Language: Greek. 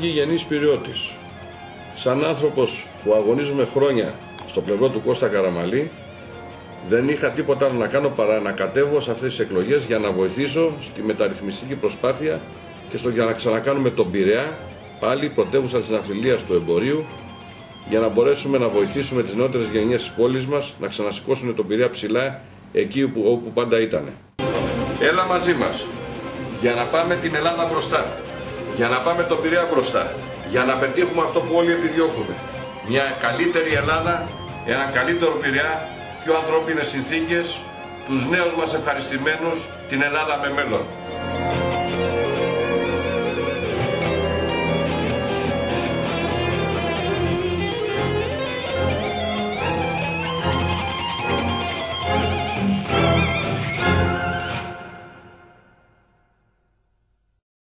γεννής Πειριώτης. Σαν άνθρωπος που αγωνίζουμε χρόνια στο πλευρό του Κώστα Καραμαλή, δεν είχα τίποτα άλλο να κάνω παρά να κατέβω σε αυτές τις εκλογές για να βοηθήσω στη μεταρρυθμιστική προσπάθεια και για να ξανακάνουμε τον Πειραιά πάλι πρωτεύουσα της ναυτιλίας του εμπορίου, για να μπορέσουμε να βοηθήσουμε τις νεότερες γενιές της πόλης μας να ξανασηκώσουν τον Πειραιά ψηλά εκεί όπου πάντα ήταν. Έλα μαζί μας για να πάμε την Ελλάδα μπροστά, για να πάμε τον Πειραιά μπροστά, για να πετύχουμε αυτό που όλοι επιδιώκουμε. Μια καλύτερη Ελλάδα, έναν καλύτερο Πειραιά, πιο ανθρώπινες συνθήκες, τους νέους μας ευχαριστημένους, την Ελλάδα με μέλλον.